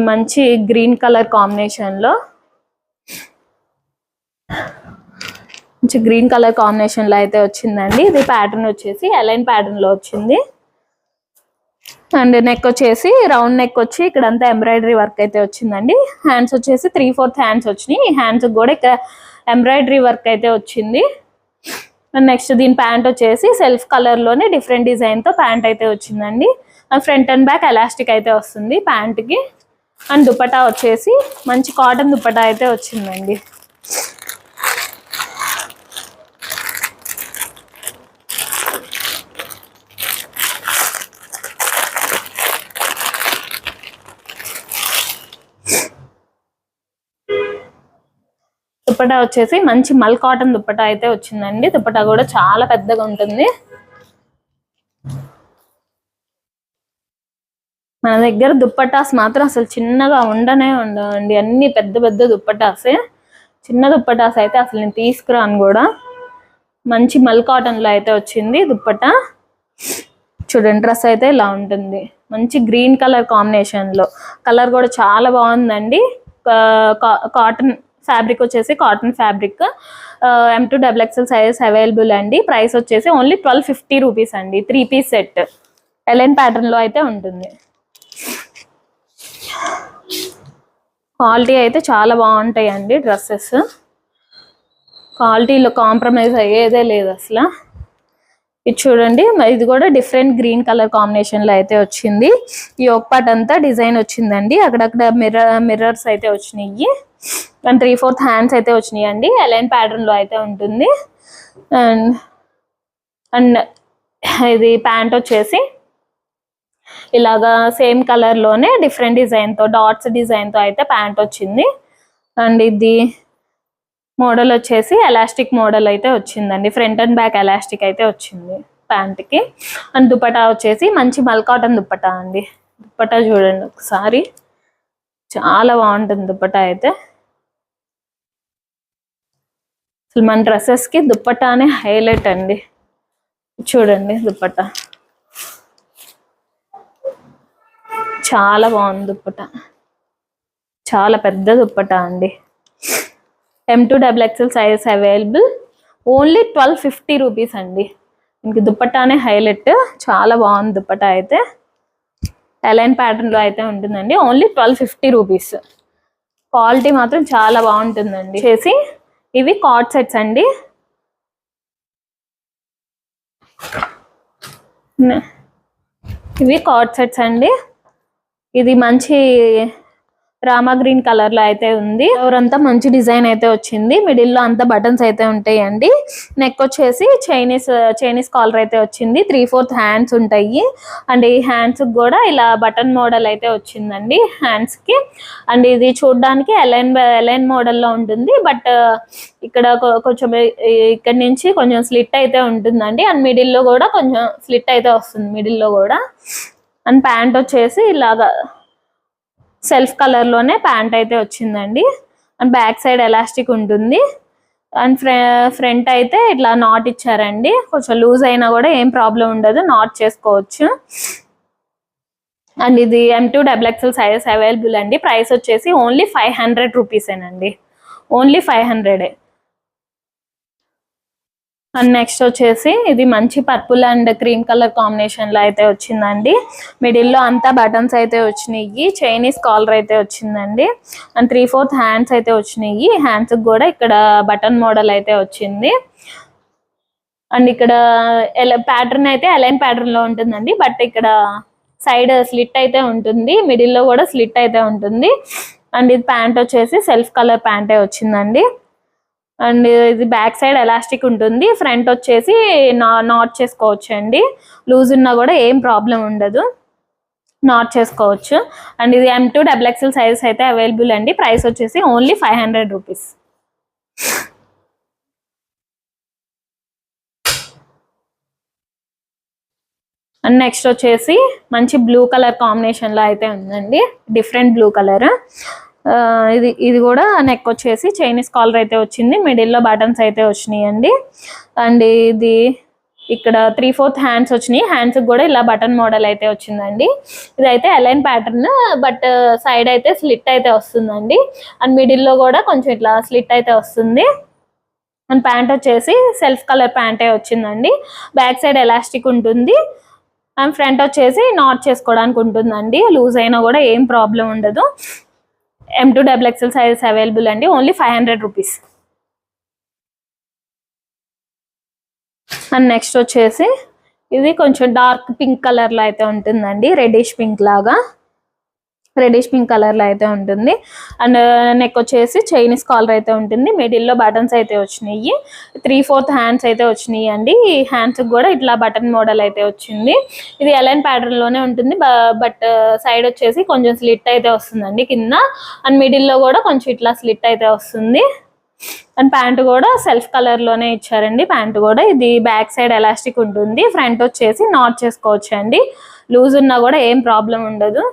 మంచి గ్రీన్ కలర్ కాంబినేషన్ లో, మంచి గ్రీన్ కలర్ కాంబినేషన్ లో అయితే వచ్చిందండి. ఇది ప్యాటర్న్ వచ్చేసి అలైన్ ప్యాటర్న్ లో వచ్చింది. అండ్ నెక్ వచ్చేసి రౌండ్ నెక్ వచ్చి ఇక్కడంతా ఎంబ్రాయిడరీ వర్క్ అయితే వచ్చిందండి. హ్యాండ్స్ వచ్చేసి 3/4 హ్యాండ్స్ వచ్చినాయి. ఈ హ్యాండ్స్ కూడా ఇక్కడ ఎంబ్రాయిడరీ వర్క్ అయితే వచ్చింది. అండ్ నెక్స్ట్ దీని ప్యాంట్ వచ్చేసి సెల్ఫ్ కలర్ లోనే డిఫరెంట్ డిజైన్ తో ప్యాంట్ అయితే వచ్చిందండి. ఫ్రంట్ అండ్ బ్యాక్ ఎలాస్టిక్ అయితే వస్తుంది ప్యాంట్ కి. అండ్ దుపట్టా వచ్చేసి మంచి కాటన్ దుపట్టా అయితే వచ్చిందండి. దుపట్టా వచ్చేసి మంచి మల్ కాటన్ దుపట్టా అయితే వచ్చిందండి. దుపట్టా కూడా చాలా పెద్దగా ఉంటుంది. మన దగ్గర దుప్పటాస్ మాత్రం అసలు చిన్నగా ఉండవండి. అన్ని పెద్ద పెద్ద దుప్పటాసే. చిన్న దుప్పటాస్ అయితే అసలు నేను తీసుకురాను కూడా. మంచి మల్ కాటన్ లో అయితే వచ్చింది దుప్పటా. చూడండి డ్రెస్ అయితే ఇలా ఉంటుంది. మంచి గ్రీన్ కలర్ కాంబినేషన్లో, కలర్ కూడా చాలా బాగుందండి. కాటన్ ఫ్యాబ్రిక్ వచ్చేసి cotton fabric, M2XXL sizes available అండి. ప్రైస్ వచ్చేసి ఓన్లీ 1250 రూపీస్ అండి. 3 పీస్ సెట్ ఎలైన్ ప్యాటర్న్లో అయితే ఉంటుంది. క్వాలిటీ అయితే చాలా బాగుంటాయండి డ్రెస్సెస్, క్వాలిటీలో కాంప్రమైజ్ అయ్యేదే లేదు అసలు. ఇది చూడండి, ఇది కూడా డిఫరెంట్ గ్రీన్ కలర్ కాంబినేషన్లో అయితే వచ్చింది. ఈ ఒక పార్ట్ అంతా డిజైన్ వచ్చిందండి, అక్కడక్కడ మిర్రర్స్ అయితే వచ్చినాయి, అండ్ 3/4 హ్యాండ్స్ అయితే వచ్చినాయి అండి. ఎలైన్ ప్యాటర్న్లో అయితే ఉంటుంది. అండ్ ఇది ప్యాంట్ వచ్చేసి ఇలాగా సేమ్ కలర్లోనే డిఫరెంట్ డిజైన్తో, డాట్స్ డిజైన్తో అయితే ప్యాంట్ వచ్చింది. అండ్ ఇది మోడల్ వచ్చేసి ఎలాస్టిక్ మోడల్ అయితే వచ్చిందండి, ఫ్రంట్ అండ్ బ్యాక్ ఎలాస్టిక్ అయితే వచ్చింది ప్యాంట్కి. అండ్ దుపట్టా వచ్చేసి మంచి మల్ కాటన్ దుపట్టా అండి. దుపట్టా చూడండి ఒకసారి, చాలా బాగుంటుంది దుపట్టా అయితే. అసలు మన డ్రెస్సెస్కి దుపట్టానే హైలైట్ అండి. చూడండి దుపట్టా చాలా బాగుంది, దుపట్టా చాలా పెద్ద దుపట్టా అండి. M2XXL sizes available, only 1250 rupees అండి. ఇంక దుపట్టానే హైలైట్, చాలా బాగుంది దుపట్టా అయితే. ఎలైన్ ప్యాటర్న్లో అయితే ఉంటుందండి, ఓన్లీ 1250 రూపీస్. క్వాలిటీ మాత్రం చాలా బాగుంటుందండి. చేసి ఇవి కార్డ్ సెట్స్ అండి. ఇవి కార్డ్ సెట్స్ అండి. ఇది మంచి రామా గ్రీన్ కలర్ లో అయితే ఉంది. ఎవరంతా మంచి డిజైన్ అయితే వచ్చింది. మిడిల్ లో అంతా బటన్స్ అయితే ఉంటాయండి. నెక్ వచ్చేసి చైనీస్ కాలర్ అయితే వచ్చింది. 3/4 హ్యాండ్స్ ఉంటాయి. అండ్ ఈ హ్యాండ్స్ కూడా ఇలా బటన్ మోడల్ అయితే వచ్చిందండి హ్యాండ్స్ కి. అండ్ ఇది చూడడానికి ఎలైన్ మోడల్ లో ఉంటుంది. బట్ ఇక్కడ కొంచెం ఇక్కడ నుంచి కొంచెం స్లిట్ అయితే ఉంటుందండి. అండ్ మిడిల్ లో కూడా కొంచెం స్లిట్ అయితే వస్తుంది మిడిల్ లో కూడా. అండ్ ప్యాంట్ వచ్చేసి ఇలాగా సెల్ఫ్ కలర్ లోనే ప్యాంట్ అయితే వచ్చిందండి. అండ్ బ్యాక్ సైడ్ ఎలాస్టిక్ ఉంటుంది. అండ్ ఫ్రంట్ అయితే ఇట్లా నాట్ ఇచ్చారండి. కొంచెం లూజ్ అయినా కూడా ఏం ప్రాబ్లం ఉండదు, నాట్ చేసుకోవచ్చు. అండ్ ఇది M2XXL సైజెస్ అవైలబుల్ అండి. ప్రైస్ వచ్చేసి ఓన్లీ 500 రూపీసేనండి, ఓన్లీ 500. అండ్ నెక్స్ట్ వచ్చేసి ఇది మంచి purple and cream colour combination లో అయితే వచ్చిందండి. మిడిల్ లో అంతా బటన్స్ అయితే వచ్చినాయి. చైనీస్ కాలర్ అయితే వచ్చిందండి. అండ్ 3/4 హ్యాండ్స్ అయితే వచ్చినాయి. హ్యాండ్స్ కూడా ఇక్కడ బటన్ మోడల్ అయితే వచ్చింది. అండ్ ఇక్కడ ప్యాటర్న్ అయితే ఎలైన్ ప్యాటర్న్ లో ఉంటుందండి. బట్ ఇక్కడ సైడ్ స్లిట్ అయితే ఉంటుంది, మిడిల్ లో కూడా స్లిట్ అయితే ఉంటుంది. అండ్ ఇది ప్యాంట్ వచ్చేసి సెల్ఫ్ కలర్ ప్యాంటే వచ్చిందండి. అండ్ ఇది బ్యాక్ సైడ్ ఎలాస్టిక్ ఉంటుంది. ఫ్రంట్ వచ్చేసి నాట్ చేసుకోవచ్చు అండి. లూజ్ ఉన్నా కూడా ఏం ప్రాబ్లం ఉండదు, నాట్ చేసుకోవచ్చు. అండ్ ఇది M2XXL సైజెస్ అయితే అవైలబుల్ అండి. ప్రైస్ వచ్చేసి ఓన్లీ 500 రూపీస్. అండ్ నెక్స్ట్ వచ్చేసి మంచి బ్లూ కలర్ కాంబినేషన్ లో అయితే ఉందండి, డిఫరెంట్ బ్లూ కలర్. ఇది కూడా నెక్ వచ్చేసి చైనీస్ కాలర్ అయితే వచ్చింది. మిడిల్ లో బటన్స్ అయితే వచ్చినాయండి. అండ్ ఇది ఇక్కడ 3/4 హ్యాండ్స్ వచ్చినాయి. హ్యాండ్స్ కూడా ఇలా బటన్ మోడల్ అయితే వచ్చిందండి. ఇదైతే ఎలైన్ ప్యాటర్న్, బట్ సైడ్ అయితే స్లిట్ అయితే వస్తుందండి. అండ్ మిడిల్ లో కూడా కొంచెం ఇట్లా స్లిట్ అయితే వస్తుంది. అండ్ ప్యాంట్ వచ్చేసి సెల్ఫ్ కలర్ ప్యాంటే వచ్చిందండి. బ్యాక్ సైడ్ ఎలాస్టిక్ ఉంటుంది. అండ్ ఫ్రంట్ వచ్చేసి నాట్ చేసుకోవడానికి ఉంటుందండి. లూజ్ అయినా కూడా ఏం ప్రాబ్లం ఉండదు. M2XXL సైజెస్ అవైలబుల్ అండి, ఓన్లీ 500 రూపీస్. అండ్ నెక్స్ట్ వచ్చేసి ఇది కొంచెం డార్క్ పింక్ కలర్ లో అయితే ఉంటుందండి. రెడ్డిష్ పింక్ కలర్ లో అయితే ఉంటుంది. అండ్ నెక్ వచ్చేసి చైనీస్ కాలర్ అయితే ఉంటుంది. మిడిల్ లో బటన్స్ అయితే వచ్చినాయి. 3/4 హ్యాండ్స్ అయితే వచ్చినాయి అండి. ఈ హ్యాండ్స్ కూడా ఇట్లా బటన్ మోడల్ అయితే వచ్చింది. ఇది ఎలైన్ ప్యాటర్న్ లోనే ఉంటుంది. బట్ సైడ్ వచ్చేసి కొంచెం స్లిట్ అయితే వస్తుందండి కింద. అండ్ మిడిల్ లో కూడా కొంచెం ఇట్లా స్లిట్ అయితే వస్తుంది. అండ్ ప్యాంట్ కూడా సెల్ఫ్ కలర్ లోనే ఇచ్చారండి. ప్యాంట్ కూడా ఇది బ్యాక్ సైడ్ ఎలాస్టిక్ ఉంటుంది. ఫ్రంట్ వచ్చేసి నాట్ చేసుకోవచ్చు అండి. లూజ్ ఉన్నా కూడా ఏం ప్రాబ్లం ఉండదు,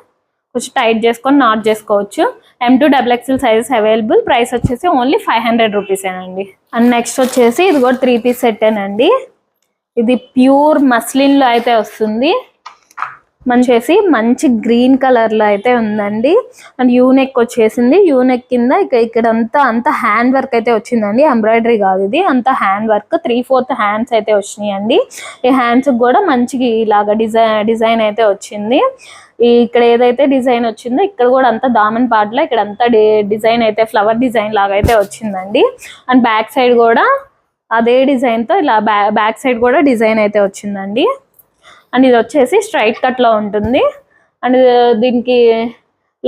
కొంచెం టైట్ చేసుకొని నాట్ చేసుకోవచ్చు. M2XXL sizes available. ప్రైస్ వచ్చేసి ఓన్లీ 500 రూపీసేనండి. అండ్ నెక్స్ట్ వచ్చేసి ఇది కూడా 3 పీస్ సెట్టేనండి. ఇది ప్యూర్ మస్లిన్ లో అయితే వస్తుంది. మంచి గ్రీన్ కలర్ లో అయితే ఉందండి. అండ్ యూనెక్ వచ్చేసింది. యూనెక్ కింద ఇక్కడ అంతా హ్యాండ్ వర్క్ అయితే వచ్చిందండి. ఎంబ్రాయిడరీ కాదు ఇది, అంతా హ్యాండ్ వర్క్. 3/4 హ్యాండ్స్ అయితే వచ్చినాయండి. ఈ హ్యాండ్స్ కూడా మంచిగా ఇలాగా డిజైన్ అయితే వచ్చింది. ఇక్కడ ఏదైతే డిజైన్ వచ్చిందో ఇక్కడ కూడా అంతా దామన్ పార్ట్ లో ఇక్కడ అంతా డిజైన్ అయితే ఫ్లవర్ డిజైన్ లాగా అయితే వచ్చిందండి. అండ్ బ్యాక్ సైడ్ కూడా అదే డిజైన్ తో ఇలా బ్యాక్ సైడ్ కూడా డిజైన్ అయితే వచ్చిందండి. అండ్ ఇది వచ్చేసి స్ట్రైట్ కట్ లో ఉంటుంది. అండ్ దీనికి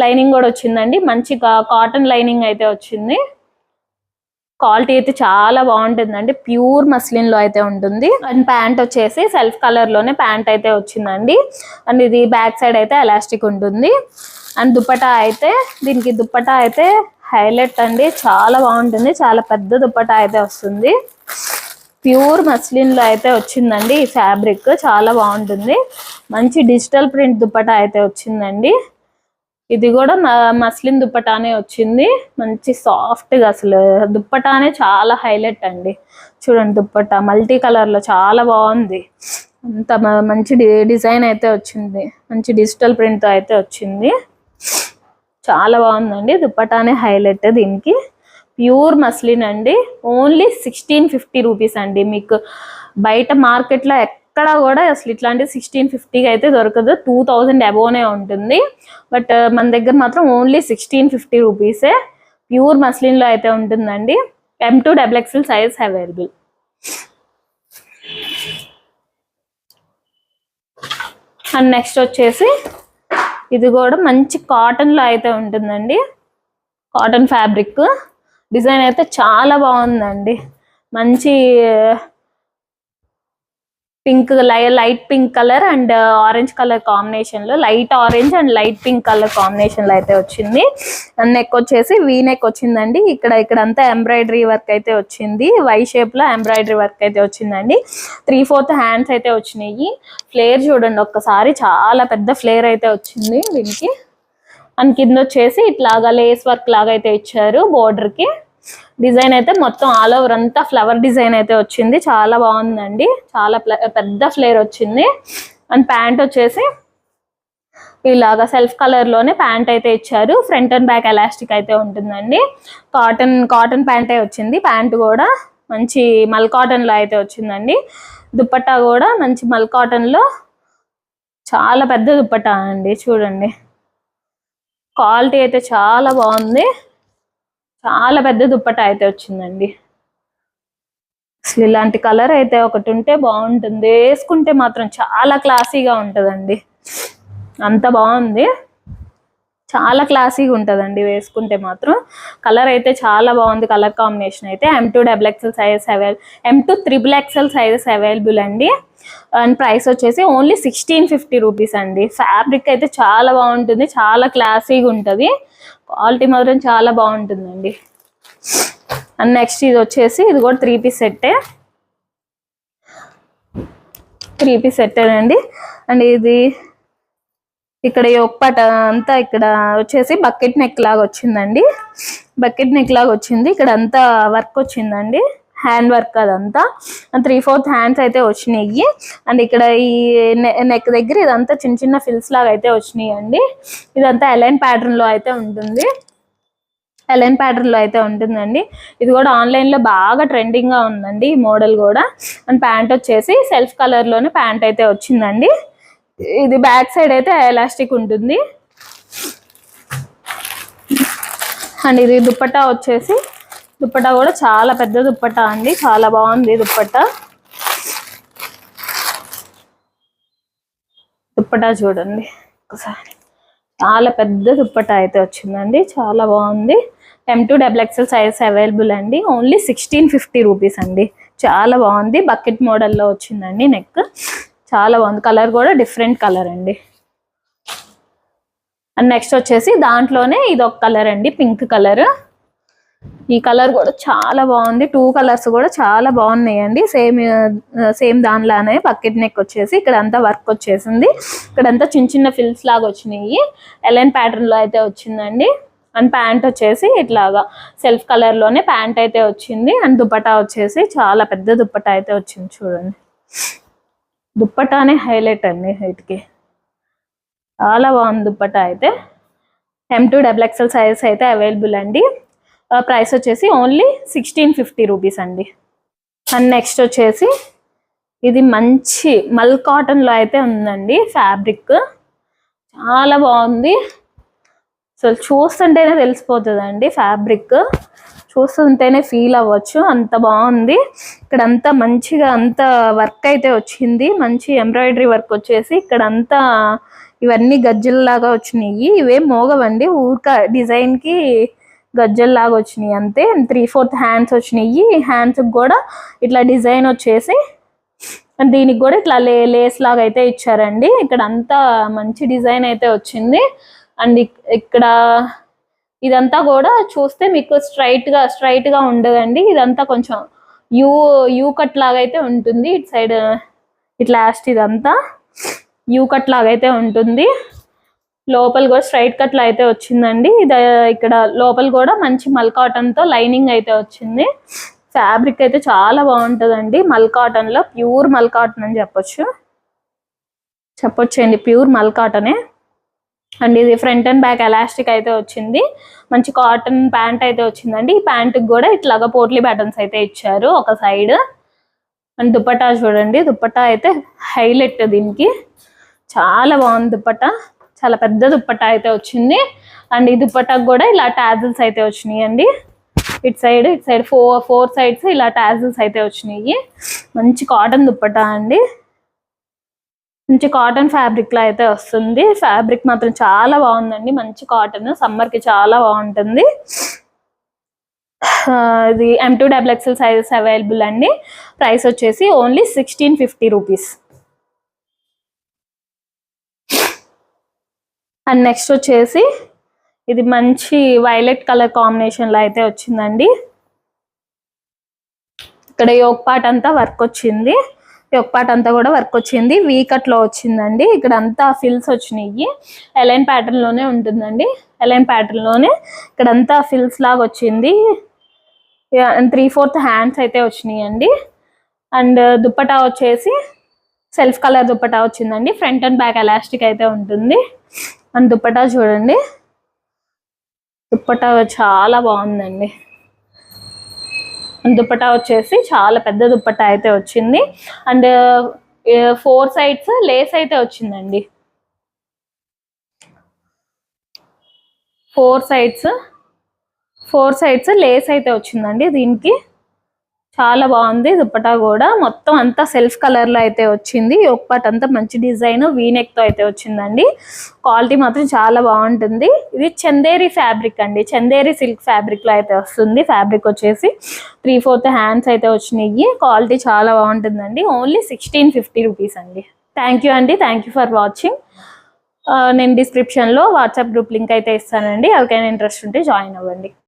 లైనింగ్ కూడా వచ్చిందండి. మంచి కాటన్ లైనింగ్ అయితే వచ్చింది. క్వాలిటీ అయితే చాలా బాగుంటుందండి. ప్యూర్ మస్లిన్ లో అయితే ఉంటుంది. అండ్ ప్యాంట్ వచ్చేసి సెల్ఫ్ కలర్ లోనే ప్యాంట్ అయితే వచ్చిందండి. అండ్ ఇది బ్యాక్ సైడ్ అయితే ఎలాస్టిక్ ఉంటుంది. అండ్ దుపట్టా అయితే దీనికి దుపట్టా అయితే హైలైట్ అండి. చాలా బాగుంటుంది. చాలా పెద్ద దుపట్టా అయితే వస్తుంది. ప్యూర్ మస్లిన్ లో అయితే వచ్చిందండి. ఈ ఫ్యాబ్రిక్ చాలా బాగుంటుంది. మంచి డిజిటల్ ప్రింట్ దుపట్టా అయితే వచ్చిందండి. ఇది కూడా మస్లిన్ దుపట్టానే వచ్చింది. మంచి సాఫ్ట్ గా అసలు దుపట్టానే చాలా హైలైట్ అండి. చూడండి దుపట్టా మల్టీ కలర్ లో చాలా బాగుంది. అంత మంచి డిజైన్ అయితే వచ్చింది. మంచి డిజిటల్ ప్రింట్ తో అయితే వచ్చింది. చాలా బాగుందండి. దుపట్టానే హైలైట్ దీనికి. ప్యూర్ మస్లిన్ అండి. ఓన్లీ 1650 రూపీస్ అండి. మీకు బయట మార్కెట్లో ఎక్కడ కూడా అసలు ఇట్లాంటి 1650కి అయితే దొరకదు. 2000 అబోనే ఉంటుంది. బట్ మన దగ్గర మాత్రం ఓన్లీ 1650 రూపీసే. ప్యూర్ మస్లిన్ లో అయితే ఉంటుందండి. M2 XXL size available. And next వచ్చేసి ఇది కూడా మంచి కాటన్ లో అయితే ఉంటుందండి. కాటన్ ఫ్యాబ్రిక్ డిజైన్ అయితే చాలా బాగుందండి. మంచి pink light pink colour and orange colour combination లో, light orange and light pink colour combination లో అయితే వచ్చింది. అండ్ నెక్ వచ్చేసి వీ నెక్ వచ్చిందండి. ఇక్కడ అంతా ఎంబ్రాయిడరీ వర్క్ అయితే వచ్చింది. వై షేప్ లో ఎంబ్రాయిడరీ వర్క్ అయితే వచ్చిందండి. 3/4 హ్యాండ్స్ అయితే వచ్చినాయి. ఫ్లేర్ చూడండి ఒక్కసారి, చాలా పెద్ద ఫ్లేర్ అయితే వచ్చింది దీనికి. అండ్ కింద వచ్చేసి ఇట్లాగా లేస్ వర్క్ లాగా అయితే ఇచ్చారు. బోర్డర్ కి డిజైన్ అయితే మొత్తం ఆల్ ఓవర్ అంతా ఫ్లవర్ డిజైన్ అయితే వచ్చింది. చాలా బాగుందండి. చాలా పెద్ద ఫ్లేర్ వచ్చింది. అండ్ ప్యాంట్ వచ్చేసి ఇలాగా సెల్ఫ్ కలర్ లోనే ప్యాంట్ అయితే ఇచ్చారు. ఫ్రంట్ అండ్ బ్యాక్ ఎలాస్టిక్ అయితే ఉంటుందండి. కాటన్ ప్యాంటే వచ్చింది. ప్యాంట్ కూడా మంచి మల్ కాటన్ లో అయితే వచ్చిందండి. దుపట్టా కూడా మంచి మల్ కాటన్ లో చాలా పెద్ద దుపట్టా అండి. చూడండి క్వాలిటీ అయితే చాలా బాగుంది. చాలా పెద్ద దుపట్టా అయితే వచ్చిందండి. అసలు ఇలాంటి కలర్ అయితే ఒకటి ఉంటే బాగుంటుంది. వేసుకుంటే మాత్రం చాలా క్లాసీగా ఉంటుందండి. అంత బాగుంది. చాలా క్లాసీగా ఉంటుందండి వేసుకుంటే మాత్రం. కలర్ అయితే చాలా బాగుంది. కలర్ కాంబినేషన్ అయితే M2 XXL sizes M2 XXL sizes available అండి. అండ్ ప్రైస్ వచ్చేసి ఓన్లీ 1650 రూపీస్ అండి. ఫ్యాబ్రిక్ అయితే చాలా బాగుంటుంది. చాలా క్లాసీగా ఉంటుంది. క్వాలిటీ మాత్రం చాలా బాగుంటుందండి. అండ్ నెక్స్ట్ ఇది వచ్చేసి ఇది కూడా 3 పీస్ సెట్టే. 3 పీస్ సెట్టేనండి. అండ్ ఇది ఇక్కడ యోగపాట అంతా ఇక్కడ వచ్చేసి బకెట్ నెక్ లాగా వచ్చిందండి. బకెట్ నెక్ లాగా వచ్చింది. ఇక్కడ అంతా వర్క్ వచ్చిందండి. హ్యాండ్ వర్క్ అదంతా. 3/4 హ్యాండ్స్ అయితే వచ్చినాయి. అండ్ ఇక్కడ ఈ నెక్ దగ్గర ఇదంతా చిన్న చిన్న ఫిల్స్ లాగా అయితే వచ్చినాయి అండి. ఇదంతా ఎలైన్ ప్యాటర్న్ లో అయితే ఉంటుంది. ఎలైన్ ప్యాటర్న్ లో అయితే ఉంటుందండి. ఇది కూడా ఆన్లైన్ లో బాగా ట్రెండింగ్ గా ఉందండి ఈ మోడల్ కూడా. అండ్ ప్యాంట్ వచ్చేసి సెల్ఫ్ కలర్ లోనే ప్యాంట్ అయితే వచ్చిందండి. ఇది బ్యాక్ సైడ్ అయితే ఎలాస్టిక్ ఉంటుంది. అండ్ ఇది దుపట్టా వచ్చేసి దుపట్టా కూడా చాలా పెద్ద దుపట్టా అండి. చాలా బాగుంది దుపట్టా. దుపట్టా చూడండి ఒకసారి, చాలా పెద్ద దుపట్టా అయితే వచ్చిందండి. చాలా బాగుంది. M2 XXL సైజ్ అవైలబుల్ అండి. ఓన్లీ 1650 రూపీస్ అండి. చాలా బాగుంది. బకెట్ మోడల్లో వచ్చిందండి నెక్. చాలా బాగుంది. కలర్ కూడా డిఫరెంట్ కలర్ అండి. అండ్ నెక్స్ట్ వచ్చేసి దాంట్లోనే ఇది ఒక కలర్ అండి, పింక్ కలర్. ఈ కలర్ కూడా చాలా బాగుంది. 2 కలర్స్ కూడా చాలా బాగున్నాయండి. సేమ్ దానిలానే బకెట్ నెక్ వచ్చేసి ఇక్కడ అంతా వర్క్ వచ్చేసింది. ఇక్కడంతా చిన్న చిన్న ఫిల్స్ లాగా వచ్చినాయి. ఎలైన్ ప్యాటర్న్ లో అయితే వచ్చిందండి. అండ్ ప్యాంట్ వచ్చేసి ఇట్లాగా సెల్ఫ్ కలర్ లోనే ప్యాంట్ అయితే వచ్చింది. అండ్ దుపట్టా వచ్చేసి చాలా పెద్ద దుపట్టా అయితే వచ్చింది. చూడండి దుపట్టానే హైలైట్ అండి వీటికి. చాలా బాగుంది దుప్పటా అయితే. M2XXL సైజెస్ అయితే అవైలబుల్ అండి. ప్రైస్ వచ్చేసి ఓన్లీ 1650 రూపీస్ అండి. అండ్ నెక్స్ట్ వచ్చేసి ఇది మంచి మల్ కాటన్లో అయితే ఉందండి ఫ్యాబ్రిక్. చాలా బాగుంది, అసలు చూస్తుంటేనే తెలిసిపోతుందండి. ఫ్యాబ్రిక్ చూస్తుంటేనే ఫీల్ అవ్వచ్చు, అంత బాగుంది. ఇక్కడ అంతా మంచిగా అంత వర్క్ అయితే వచ్చింది, మంచి ఎంబ్రాయిడరీ వర్క్ వచ్చేసి ఇక్కడ అంతా ఇవన్నీ గజ్జల్లాగా వచ్చినాయి. ఇవేం మోగవండి, ఊరిక డిజైన్కి గజ్జల్లాగా వచ్చినాయి అంతే. 3/4 హ్యాండ్స్ వచ్చినాయి. హ్యాండ్స్కి కూడా ఇట్లా డిజైన్ వచ్చేసి దీనికి కూడా ఇట్లా లేస్ లాగా అయితే ఇచ్చారండి. ఇక్కడ అంతా మంచి డిజైన్ అయితే వచ్చింది. అండ్ ఇక్కడ ఇదంతా కూడా చూస్తే మీకు స్ట్రైట్ గా ఉండదండి. ఇదంతా కొంచెం యూ కట్ లాగా అయితే ఉంటుంది. ఇటు సైడ్ ఇట్లా ఇదంతా యూ కట్ లాగా అయితే ఉంటుంది. లోపల కూడా స్ట్రైట్ కట్ లా అయితే వచ్చిందండి. ఇది ఇక్కడ లోపల కూడా మంచి మల్ కాటన్ తో లైనింగ్ అయితే వచ్చింది. ఫ్యాబ్రిక్ అయితే చాలా బాగుంటుందండి. మల్ కాటన్ లో ప్యూర్ మల్ కాటన్ అని చెప్పొచ్చండి, ప్యూర్ మల్ కాటనే. అండ్ ఇది ఫ్రంట్ అండ్ బ్యాక్ ఎలాస్టిక్ అయితే వచ్చింది. మంచి కాటన్ ప్యాంట్ అయితే వచ్చిందండి. ఈ ప్యాంటుకి కూడా ఇట్లాగా పోట్లీ బటన్స్ అయితే ఇచ్చారు ఒక సైడ్. అండ్ దుపట్టా చూడండి, దుపట్టా అయితే హైలైట్ దీనికి. చాలా బాగుంది దుపట్టా, చాలా పెద్ద దుపట్టా అయితే వచ్చింది. అండ్ ఈ దుపట్టాకు కూడా ఇలా టాజిల్స్ అయితే వచ్చినాయి అండి. ఇటు సైడ్ ఫోర్ సైడ్స్ ఇలా టాజిల్స్ అయితే వచ్చినాయి. మంచి కాటన్ దుపట్టా అండి, మంచి కాటన్ ఫ్యాబ్రిక్ లో అయితే వస్తుంది. ఫ్యాబ్రిక్ మాత్రం చాలా బాగుందండి, మంచి కాటన్, సమ్మర్ కి చాలా బాగుంటుంది. ఇది M2XXL సైజెస్ అవైలబుల్ అండి. ప్రైస్ వచ్చేసి ఓన్లీ 1650 రూపీస్. అండ్ నెక్స్ట్ వచ్చేసి ఇది మంచి వైలెట్ కలర్ కాంబినేషన్ లో అయితే వచ్చిందండి. ఇక్కడ యోక్ పార్ట్ అంతా వర్క్ వచ్చింది, యోక్ పార్ట్ అంతా కూడా వర్క్ వచ్చింది. వీ కట్ లో వచ్చిందండి. ఇక్కడ అంతా ఫిల్స్ వచ్చినాయి. ఎలైన్ ప్యాటర్న్ లోనే ఉంటుందండి, ఎలైన్ ప్యాటర్న్ లోనే ఇక్కడ అంతా ఫిల్స్ లాగా వచ్చింది. 3/4 హ్యాండ్స్ అయితే వచ్చినాయి అండి. అండ్ దుప్పటా వచ్చేసి సెల్ఫ్ కలర్ దుప్పటా వచ్చిందండి. ఫ్రంట్ అండ్ బ్యాక్ ఎలాస్టిక్ అయితే ఉంటుంది. అండ్ దుప్పటా చూడండి, దుప్పటా చాలా బాగుందండి. దుప్పటా వచ్చేసి చాలా పెద్ద దుప్పటా అయితే వచ్చింది. అండ్ 4 సైడ్స్ లేస్ అయితే వచ్చిందండి. 4 సైడ్స్ లేస్ అయితే వచ్చిందండి దీనికి. చాలా బాగుంది దుప్పటా కూడా. మొత్తం అంతా సెల్ఫ్ కలర్ లో అయితే వచ్చింది. యోక్ పార్ట్ అంతా మంచి డిజైన్ వీనెక్ తో అయితే వచ్చిందండి. క్వాలిటీ మాత్రం చాలా బాగుంటుంది. ఇది చందేరి ఫ్యాబ్రిక్ అండి, చందేరి సిల్క్ ఫ్యాబ్రిక్ లో అయితే వస్తుంది. ఫ్యాబ్రిక్ వచ్చేసి 3/4 హ్యాండ్స్ అయితే వచ్చినాయి. క్వాలిటీ చాలా బాగుంటుందండి. ఓన్లీ 1650 రూపీస్ అండి. థ్యాంక్ యూ అండి, థ్యాంక్ యూ ఫర్ వాచింగ్. నేను డిస్క్రిప్షన్లో వాట్సాప్ గ్రూప్ లింక్ అయితే ఇస్తానండి, ఎవరికైనా ఇంట్రెస్ట్ ఉంటే జాయిన్ అవ్వండి.